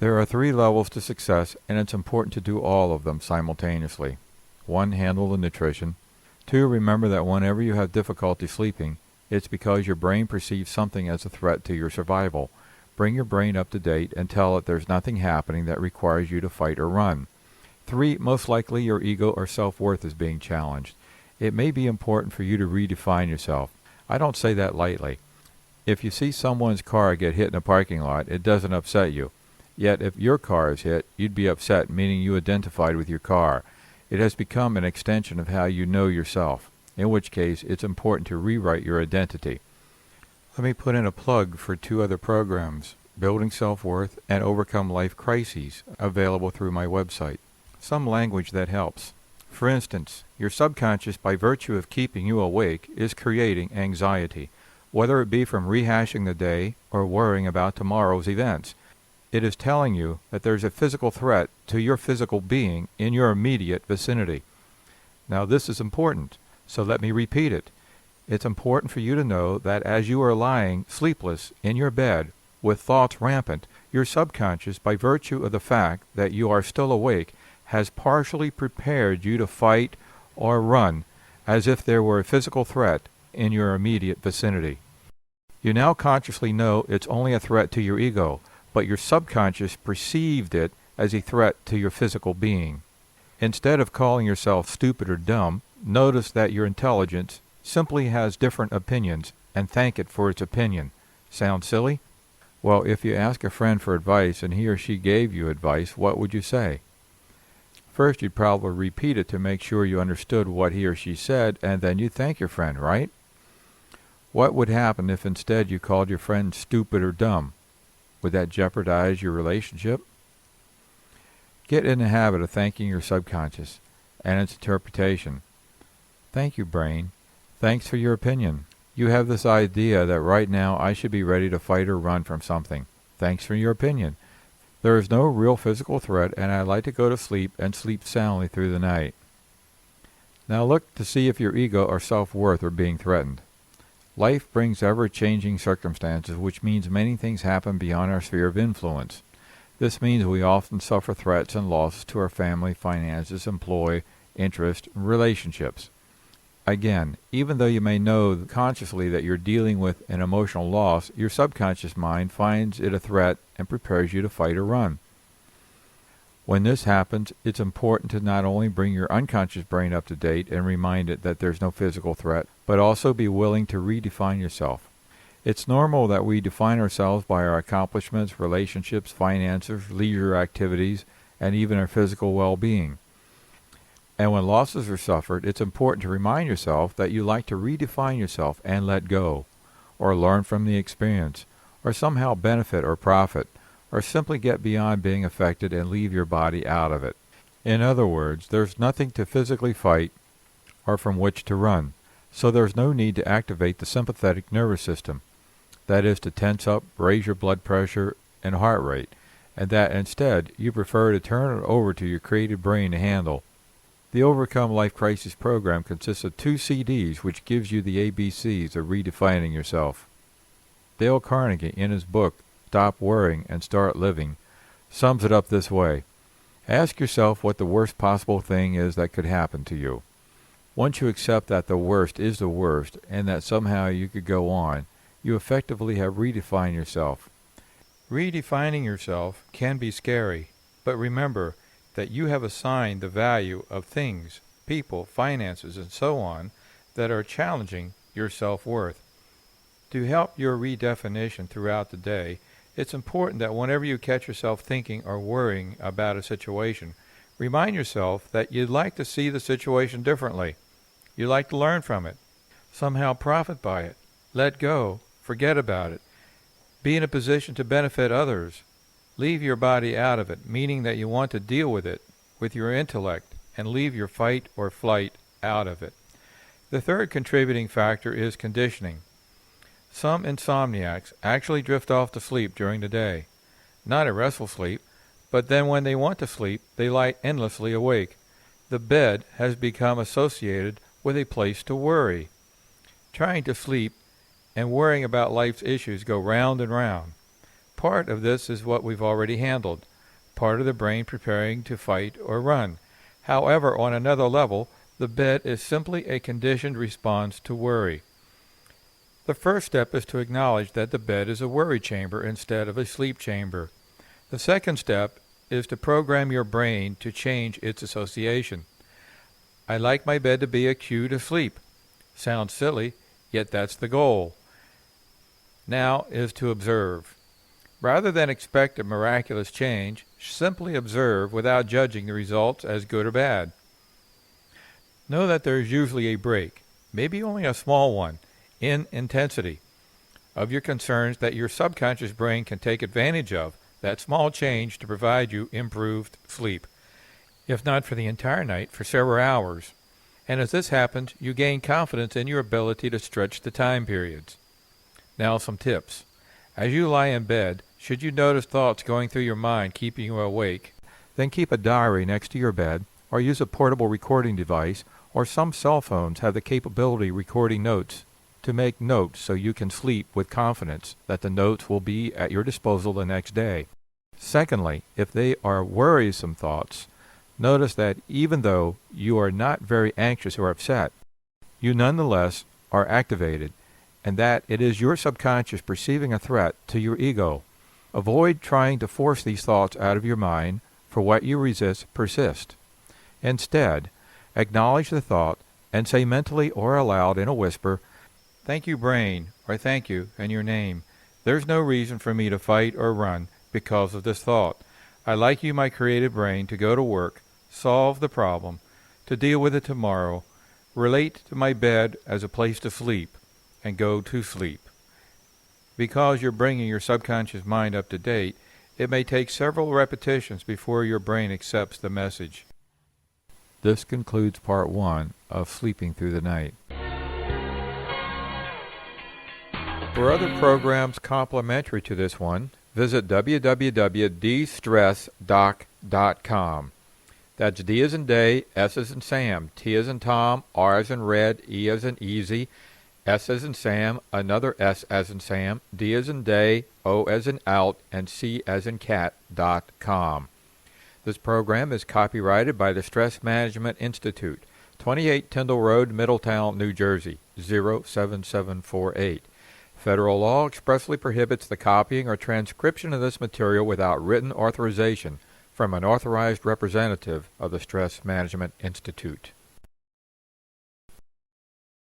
There are 3 levels to success, and it's important to do all of them simultaneously. 1. Handle the nutrition. 2. Remember that whenever you have difficulty sleeping, it's because your brain perceives something as a threat to your survival. Bring your brain up to date and tell it there's nothing happening that requires you to fight or run. 3. Most likely your ego or self-worth is being challenged. It may be important for you to redefine yourself. I don't say that lightly. If you see someone's car get hit in a parking lot, it doesn't upset you. Yet if your car is hit, you'd be upset, meaning you identified with your car. It has become an extension of how you know yourself, in which case it's important to rewrite your identity. Let me put in a plug for 2 other programs, Building Self-Worth and Overcome Life Crises, available through my website. Some language that helps. For instance, your subconscious, by virtue of keeping you awake, is creating anxiety, whether it be from rehashing the day or worrying about tomorrow's events. It is telling you that there's a physical threat to your physical being in your immediate vicinity. Now this is important, so let me repeat it. It's important for you to know that as you are lying sleepless in your bed with thoughts rampant, your subconscious, by virtue of the fact that you are still awake, has partially prepared you to fight or run as if there were a physical threat in your immediate vicinity. You now consciously know it's only a threat to your ego, but your subconscious perceived it as a threat to your physical being. Instead of calling yourself stupid or dumb, notice that your intelligence simply has different opinions and thank it for its opinion. Sound silly? Well, if you ask a friend for advice and he or she gave you advice, what would you say? First, you'd probably repeat it to make sure you understood what he or she said, and then you'd thank your friend, right? What would happen if instead you called your friend stupid or dumb? Would that jeopardize your relationship? Get in the habit of thanking your subconscious and its interpretation. Thank you, brain. Thanks for your opinion. You have this idea that right now I should be ready to fight or run from something. Thanks for your opinion. There is no real physical threat, and I'd like to go to sleep and sleep soundly through the night. Now look to see if your ego or self-worth are being threatened. Life brings ever-changing circumstances, which means many things happen beyond our sphere of influence. This means we often suffer threats and losses to our family, finances, employee, interest, and relationships. Again, even though you may know consciously that you're dealing with an emotional loss, your subconscious mind finds it a threat and prepares you to fight or run. When this happens, it's important to not only bring your unconscious brain up to date and remind it that there's no physical threat, but also be willing to redefine yourself. It's normal that we define ourselves by our accomplishments, relationships, finances, leisure activities, and even our physical well-being. And when losses are suffered, it's important to remind yourself that you like to redefine yourself and let go, or learn from the experience, or somehow benefit or profit, or simply get beyond being affected and leave your body out of it. In other words, there's nothing to physically fight or from which to run, so there's no need to activate the sympathetic nervous system. That is to tense up, raise your blood pressure and heart rate, and that instead you prefer to turn it over to your creative brain to handle. The Overcome Life Crisis program consists of 2 CDs which gives you the ABCs of redefining yourself. Dale Carnegie, in his book, Stop Worrying and Start Living, sums it up this way. Ask yourself what the worst possible thing is that could happen to you. Once you accept that the worst is the worst and that somehow you could go on, you effectively have redefined yourself. Redefining yourself can be scary, but remember that you have assigned the value of things, people, finances, and so on that are challenging your self-worth. To help your redefinition throughout the day, it's important that whenever you catch yourself thinking or worrying about a situation, remind yourself that you'd like to see the situation differently. You'd like to learn from it, somehow profit by it, let go, forget about it, be in a position to benefit others. Leave your body out of it, meaning that you want to deal with it with your intellect and leave your fight or flight out of it. The third contributing factor is conditioning. Some insomniacs actually drift off to sleep during the day. Not a restful sleep, but then when they want to sleep, they lie endlessly awake. The bed has become associated with a place to worry. Trying to sleep and worrying about life's issues go round and round. Part of this is what we've already handled, part of the brain preparing to fight or run. However, on another level, the bed is simply a conditioned response to worry. The first step is to acknowledge that the bed is a worry chamber instead of a sleep chamber. The second step is to program your brain to change its association. I like my bed to be a cue to sleep. Sounds silly, yet that's the goal. Now is to observe. Rather than expect a miraculous change, simply observe without judging the results as good or bad. Know that there is usually a break, maybe only a small one, in intensity, of your concerns that your subconscious brain can take advantage of, that small change to provide you improved sleep, if not for the entire night, for several hours. And as this happens, you gain confidence in your ability to stretch the time periods. Now some tips. As you lie in bed, should you notice thoughts going through your mind keeping you awake, then keep a diary next to your bed, or use a portable recording device, or some cell phones have the capability of recording notes, to make notes so you can sleep with confidence that the notes will be at your disposal the next day. Secondly, if they are worrisome thoughts, notice that even though you are not very anxious or upset, you nonetheless are activated, and that it is your subconscious perceiving a threat to your ego. Avoid trying to force these thoughts out of your mind, for what you resist persists. Instead, acknowledge the thought and say mentally or aloud in a whisper, "Thank you, brain," or "thank you," and your name. There's no reason for me to fight or run because of this thought. I like you, my creative brain, to go to work, solve the problem, to deal with it tomorrow, relate to my bed as a place to sleep, and go to sleep. Because you're bringing your subconscious mind up to date, it may take several repetitions before your brain accepts the message. This concludes part 1 of Sleeping Through the Night. For other programs complementary to this one, visit www.dstressdoc.com. That's D as in day, S as in Sam, T as in Tom, R as in red, E as in easy, S as in Sam, another S as in Sam, D as in day, O as in out, and C as in cat.com. This program is copyrighted by the Stress Management Institute, 28 Tyndall Road, Middletown, New Jersey, 07748. Federal law expressly prohibits the copying or transcription of this material without written authorization from an authorized representative of the Stress Management Institute.